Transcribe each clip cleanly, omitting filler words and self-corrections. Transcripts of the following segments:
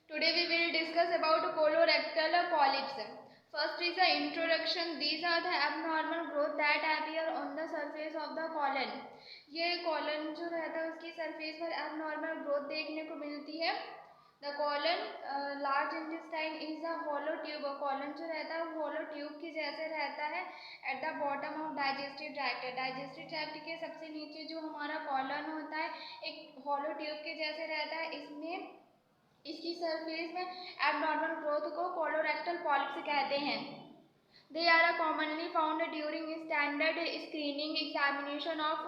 Today we will discuss about colorectal polyps. First is the introduction. These are the abnormal growth that appear on the surface of the colon. ये colon जो रहता है उसकी surface पर abnormal growth देखने को मिलती है. The colon large intestine is a hollow tube. Colon जो रहता है वो hollow tube के जैसे रहता है at the bottom of digestive tract. Digestive tract के सबसे नीचे जो हमारा colon होता है एक hollow tube के जैसे रहता है. इसमें इसकी सरफेस में एबनॉर्मल ग्रोथ को कोलोरेक्टल पॉलिप्स कहते हैं. They are commonly found during standard screening examination of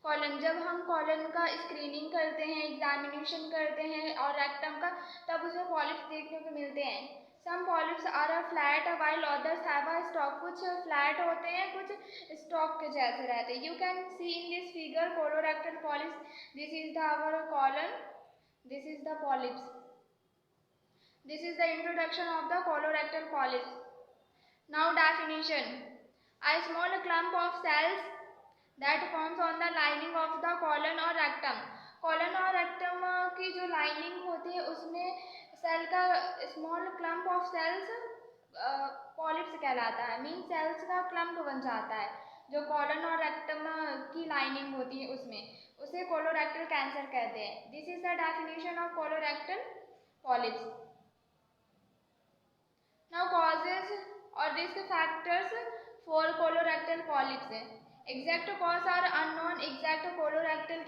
colon. जब हम कॉलन का स्क्रीनिंग करते हैं, एग्जामिनेशन करते हैं और रेक्टम का, तब उसमें पॉलिप्स देखने को मिलते हैं. Some polyps are flat while others have a stalk. कुछ फ्लैट होते हैं, कुछ स्टॉक के जैसे रहते हैं. You can see in this figure colorectal polyps. This is the our colon. This is the polyps. This is the introduction of the colorectal polyps. Now definition. A small clump of cells that forms on the lining of the colon or rectum. colon और rectum की जो lining होती है उसमें cell का small clump of cells polyps कहलाता है. Mean cells का clump बन जाता है जो colon और rectum की lining होती है उसमें, उसे कोलोरेक्टल कैंसर कहते हैं. This is the definition of colorectal polyps. Now causes और risk factors for colorectal polyps. Exact cause are unknown. Exact colorectal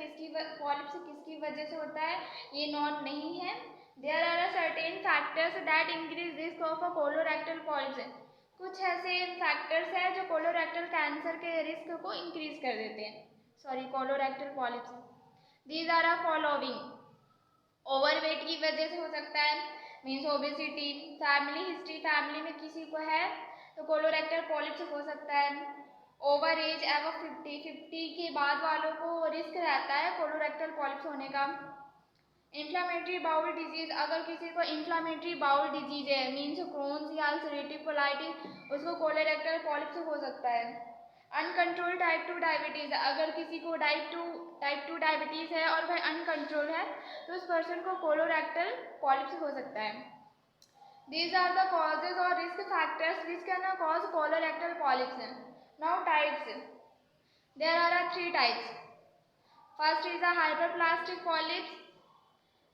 polyps किसकी वजह से होता है ये नॉन नहीं है. There are certain factors that increase risk of a colorectal polyps. कुछ ऐसे फैक्टर्स हैं जो कोलोरेक्टल कैंसर के रिस्क को इंक्रीज कर देते हैं. Colorectal polyps. These are following. Overweight की वजह से हो सकता है, means obesity. Family history, family में किसी को है तो कोलोरेक्टल पॉलिप्स हो सकता है. ओवर एज एव 50 के बाद वालों को रिस्क रहता है कोलोरेक्टल पॉलिप्स होने का. Inflammatory bowel disease. अगर किसी को इन्फ्लामेटरी बाउल डिजीज है, मीन्स क्रोन्स या अल्सरेटिव कोलाइटिस, उसको कोलोरेक्टल पॉलिप्स हो सकता है. Uncontrol type 2 diabetes. अगर किसी को टाइप 2 डायबिटीज़ है और वह अनकंट्रोल है तो उस पर्सन को कोलोरेक्टल पॉलिप्स हो सकता है. दीज आर द कॉजेज और risk factors which can cause colorectal polyps. Now types. There are 3 types. First is a hyperplastic polyps.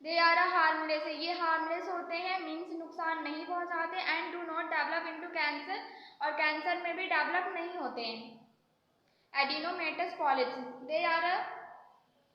They are harmless. ये हार्मलेस होते हैं, मीन्स नुकसान नहीं पहुंचाते. And do not develop into cancer, और cancer में भी डेवलप नहीं होते हैं. Adenomatous polyps. They are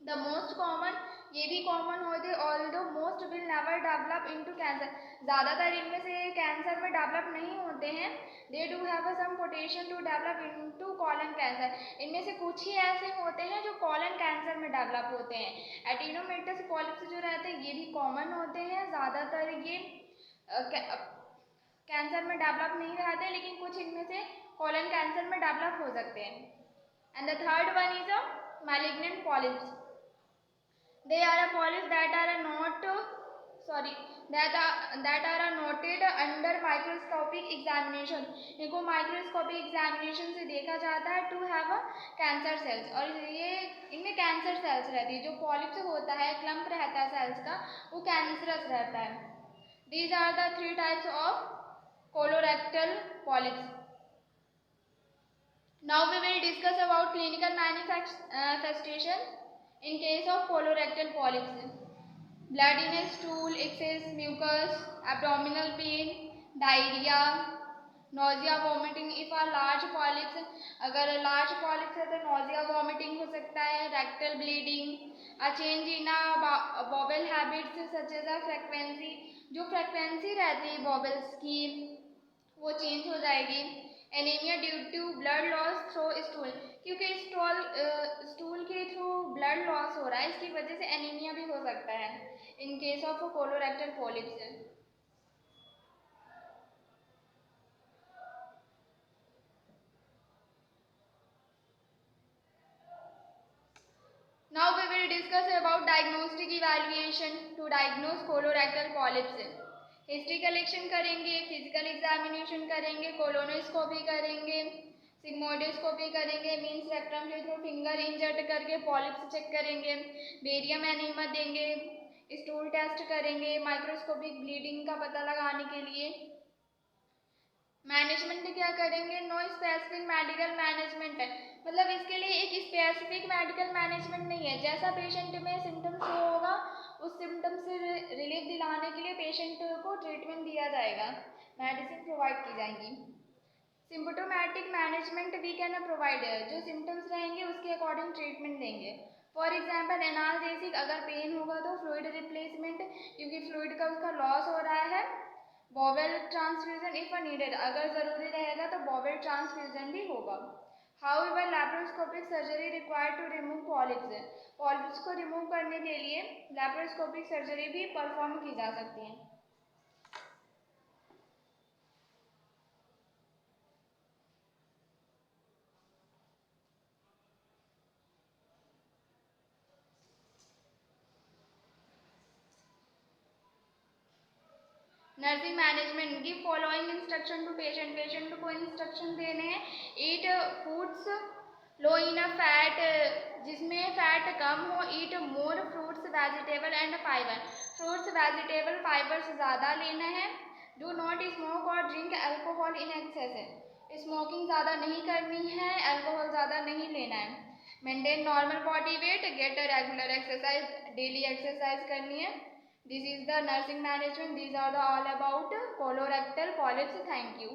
the most common. ये भी कॉमन होते, although most will never develop into cancer. ज़्यादातर इनमें से कैंसर में डेवलप नहीं होते हैं. They do have some potential to develop into colon cancer. इनमें से कुछ ही ऐसे होते हैं जो कॉलन कैंसर में डेवलप होते हैं. एडिनोमेटस पॉलिप्स जो रहते हैं ये भी कॉमन होते हैं. ज़्यादातर ये कैंसर में डेवलप नहीं रहते, लेकिन कुछ इनमें से कॉलन कैंसर में डेवलप हो सकते हैं. And the third one is a malignant polyps. They are a polyps that are noted under microscopic examination. इनको माइक्रोस्कोपिक एग्जामिनेशन से देखा जाता है to have a cancer cells. और ये इनमें कैंसर सेल्स रहती है. जो पॉलिप्स होता है, क्लम्प रहता है सेल्स का, वो कैंसरस रहता है. These are the 3 types of colorectal polyps. Now we will discuss about clinical manifestation in case of colorectal polyps. Blood in a stool, excess mucus, abdominal pain, diarrhea, nausea, vomiting. If a large polyps, अगर large polyps है तो nausea, vomiting हो सकता है. rectal bleeding, a change in a bowel habits such as a frequency. जो frequency रहती है bowels की वो चेंज हो जाएगी. Anaemia due to blood loss through stool. क्योंकि स्टूल के थ्रू ब्लड लॉस हो रहा है, इसकी वजह से एनीमिया भी हो सकता है in case of colorectal polyps. Now we will discuss about diagnostic evaluation to diagnose colorectal polyps. History collection करेंगे, फिजिकल एग्जामिनेशन करेंगे, कोलोनोस्कोपी करेंगे, सिग्मोइडोस्कोपी करेंगे, मीन्स रेक्टम के थ्रू फिंगर इंजर्ट करके पॉलिप्स चेक करेंगे, बेरियम एनीमा देंगे, stool test करेंगे microscopic bleeding का पता लगाने के लिए। मैनेजमेंट क्या करेंगे, नो स्पेसिफिक मेडिकल मैनेजमेंट है, मतलब इसके लिए एक स्पेसिफिक मेडिकल मैनेजमेंट नहीं है। जैसा पेशेंट में सिम्टम्स होगा उस सिम्टम से रिलीफ दिलाने के लिए पेशेंट को ट्रीटमेंट दिया जाएगा, मेडिसिन प्रोवाइड की जाएंगी। Symptomatic management we can provide, जो सिम्टम्स रहेंगे उसके अकॉर्डिंग ट्रीटमेंट देंगे। फॉर एग्जाम्पल एनाल्जेसिक, अगर पेन होगा तो फ्लूइड रिप्लेसमेंट, क्योंकि फ्लूइड का उसका लॉस हो रहा है। बॉवेल ट्रांसफ्यूजन इफ नीडेड, अगर ज़रूरी रहेगा तो बॉवेल ट्रांसफ्यूजन भी होगा। However laparoscopic surgery required to remove polyps, polyps को रिमूव करने के लिए लैप्रोस्कोपिक सर्जरी भी परफॉर्म की जा सकती है। Nursing management, give following instruction to patient, patient को इंस्ट्रक्शन देने हैं। Eat foods low in fat, जिसमें फैट कम हो। Eat more fruits vegetable and fibre, fruits vegetable fibres ज़्यादा लेना है। डू नॉट स्मोक और drink alcohol in excess, smoking ज़्यादा नहीं करनी है, अल्कोहल ज़्यादा नहीं लेना है। Maintain normal body weight, get regular exercise, daily exercise करनी है। This is the nursing management. These are the all about colorectal polyps. Thank you.